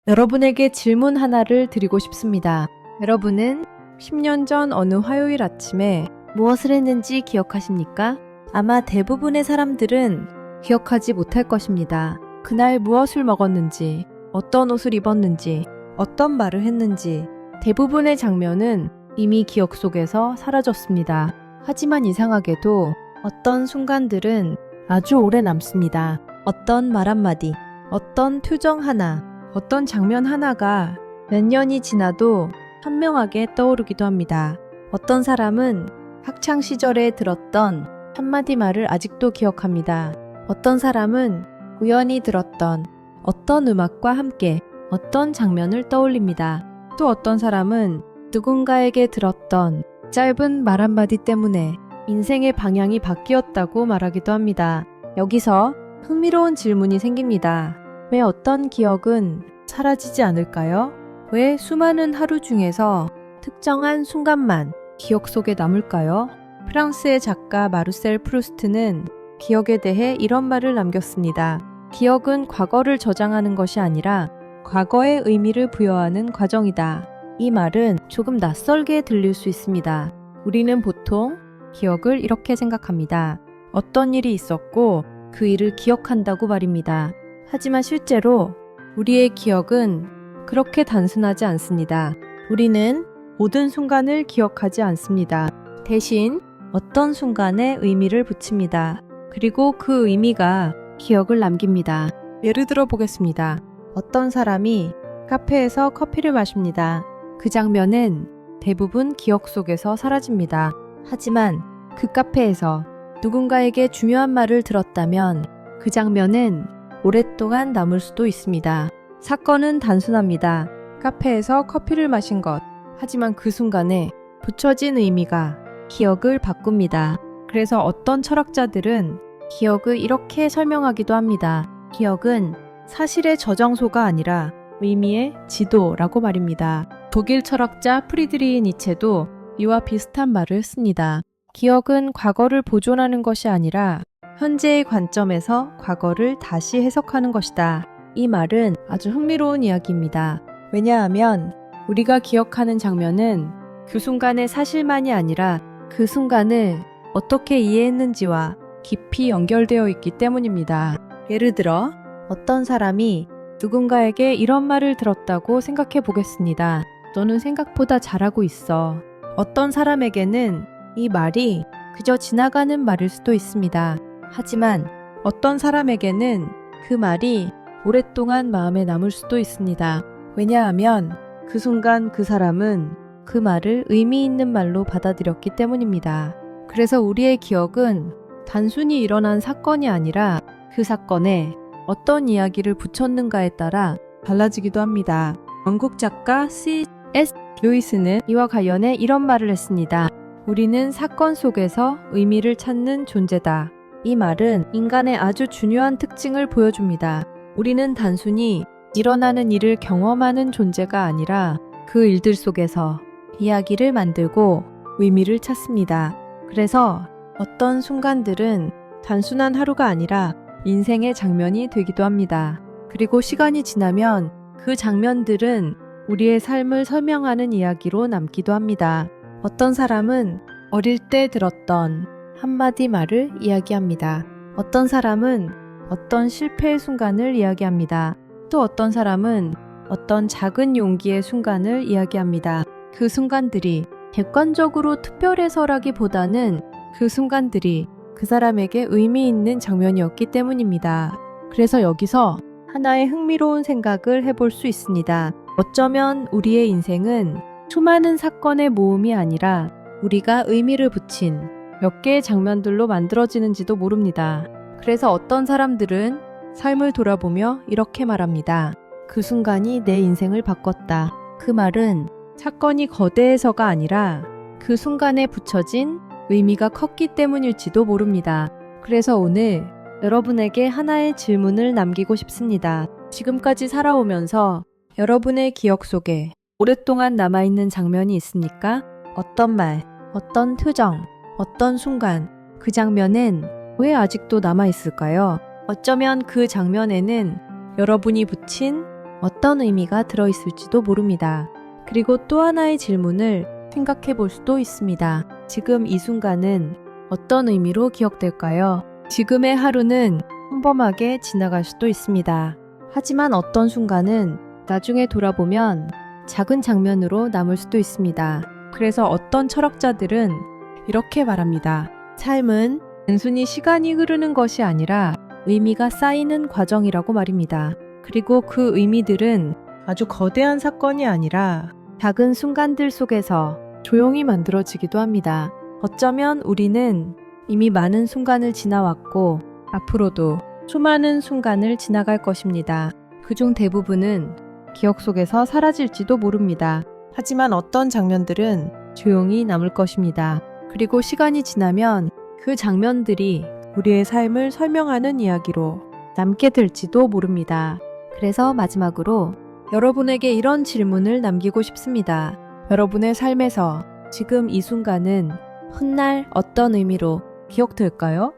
여러분에게 질문 하나를 드리고 싶습니다. 여러분은 10년 전 어느 화요일 아침에 무엇을 했는지 기억하십니까? 아마 대부분의 사람들은 기억하지 못할 것입니다. 그날 무엇을 먹었는지, 어떤 옷을 입었는지, 어떤 말을 했는지 대부분의 장면은 이미 기억 속에서 사라졌습니다. 하지만 이상하게도 어떤 순간들은 아주 오래 남습니다. 어떤 말 한마디, 어떤 표정 하나, 어떤 장면 하나가 몇 년이 지나도 선명하게 떠오르기도 합니다. 어떤 사람은 학창 시절에 들었던 한마디 말을 아직도 기억합니다. 어떤 사람은 우연히 들었던 어떤 음악과 함께 어떤 장면을 떠올립니다. 또 어떤 사람은 누군가에게 들었던 짧은 말 한마디 때문에 인생의 방향이 바뀌었다고 말하기도 합니다. 여기서 흥미로운 질문이 생깁니다. 왜 어떤 기억은 사라지지 않을까요? 왜 수많은 하루 중에서 특정한 순간만 기억 속에 남을까요? 프랑스의 작가 마르셀 프루스트는 기억에 대해 이런 말을 남겼습니다. 기억은 과거를 저장하는 것이 아니라 과거의 의미를 부여하는 과정이다. 이 말은 조금 낯설게 들릴 수 있습니다. 우리는 보통 기억을 이렇게 생각합니다. 어떤 일이 있었고 그 일을 기억한다고 말입니다. 하지만 실제로 우리의 기억은 그렇게 단순하지 않습니다. 우리는 모든 순간을 기억하지 않습니다. 대신 어떤 순간에 의미를 붙입니다. 그리고 그 의미가 기억을 남깁니다. 예를 들어 보겠습니다. 어떤 사람이 카페에서 커피를 마십니다. 그 장면은 대부분 기억 속에서 사라집니다. 하지만 그 카페에서 누군가에게 중요한 말을 들었다면 그 장면은 오랫동안 남을 수도 있습니다. 사건은 단순합니다. 카페에서 커피를 마신 것. 하지만 그 순간에 붙여진 의미가 기억을 바꿉니다. 그래서 어떤 철학자들은 기억을 이렇게 설명하기도 합니다. 기억은 사실의 저장소가 아니라 의미의 지도라고 말입니다. 독일 철학자 프리드리히 니체도 이와 비슷한 말을 씁니다. 기억은 과거를 보존하는 것이 아니라 현재의 관점에서 과거를 다시 해석하는 것이다. 이 말은 아주 흥미로운 이야기입니다. 왜냐하면 우리가 기억하는 장면은 그 순간의 사실만이 아니라 그 순간을 어떻게 이해했는지와 깊이 연결되어 있기 때문입니다. 예를 들어 어떤 사람이 누군가에게 이런 말을 들었다고 생각해 보겠습니다. 너는 생각보다 잘하고 있어. 어떤 사람에게는 이 말이 그저 지나가는 말일 수도 있습니다. 하지만 어떤 사람에게는 그 말이 오랫동안 마음에 남을 수도 있습니다. 왜냐하면 그 순간 그 사람은 그 말을 의미 있는 말로 받아들였기 때문입니다. 그래서 우리의 기억은 단순히 일어난 사건이 아니라 그 사건에 어떤 이야기를 붙였는가에 따라 달라지기도 합니다. 영국 작가 C.S. 루이스는 이와 관련해 이런 말을 했습니다. 우리는 사건 속에서 의미를 찾는 존재다. 이 말은 인간의 아주 중요한 특징을 보여줍니다. 우리는 단순히 일어나는 일을 경험하는 존재가 아니라 그 일들 속에서 이야기를 만들고 의미를 찾습니다. 그래서 어떤 순간들은 단순한 하루가 아니라 인생의 장면이 되기도 합니다. 그리고 시간이 지나면 그 장면들은 우리의 삶을 설명하는 이야기로 남기도 합니다. 어떤 사람은 어릴 때 들었던 한마디 말을 이야기합니다. 어떤 사람은 어떤 실패의 순간을 이야기합니다. 또 어떤 사람은 어떤 작은 용기의 순간을 이야기합니다. 그 순간들이 객관적으로 특별해서라기보다는 그 순간들이 그 사람에게 의미 있는 장면이었기 때문입니다. 그래서 여기서 하나의 흥미로운 생각을 해볼 수 있습니다. 어쩌면 우리의 인생은 수많은 사건의 모음이 아니라 우리가 의미를 붙인 몇 개의 장면들로 만들어지는지도 모릅니다. 그래서 어떤 사람들은 삶을 돌아보며 이렇게 말합니다. 그 순간이 내 인생을 바꿨다. 그 말은 사건이 거대해서가 아니라 그 순간에 붙여진 의미가 컸기 때문일지도 모릅니다. 그래서 오늘 여러분에게 하나의 질문을 남기고 싶습니다. 지금까지 살아오면서 여러분의 기억 속에 오랫동안 남아있는 장면이 있습니까? 어떤 말, 어떤 표정, 어떤 순간, 그 장면은 왜 아직도 남아있을까요? 어쩌면 그 장면에는 여러분이 붙인 어떤 의미가 들어있을지도 모릅니다. 그리고 또 하나의 질문을 생각해 볼 수도 있습니다. 지금 이 순간은 어떤 의미로 기억될까요? 지금의 하루는 평범하게 지나갈 수도 있습니다. 하지만 어떤 순간은 나중에 돌아보면 작은 장면으로 남을 수도 있습니다. 그래서 어떤 철학자들은 이렇게 말합니다. 삶은 단순히 시간이 흐르는 것이 아니라 의미가 쌓이는 과정이라고 말입니다. 그리고 그 의미들은 아주 거대한 사건이 아니라 작은 순간들 속에서 조용히 만들어지기도 합니다. 어쩌면 우리는 이미 많은 순간을 지나왔고 앞으로도 수많은 순간을 지나갈 것입니다. 그중 대부분은 기억 속에서 사라질지도 모릅니다. 하지만 어떤 장면들은 조용히 남을 것입니다. 그리고 시간이 지나면 그 장면들이 우리의 삶을 설명하는 이야기로 남게 될지도 모릅니다. 그래서 마지막으로 여러분에게 이런 질문을 남기고 싶습니다. 여러분의 삶에서 지금 이 순간은 훗날 어떤 의미로 기억될까요?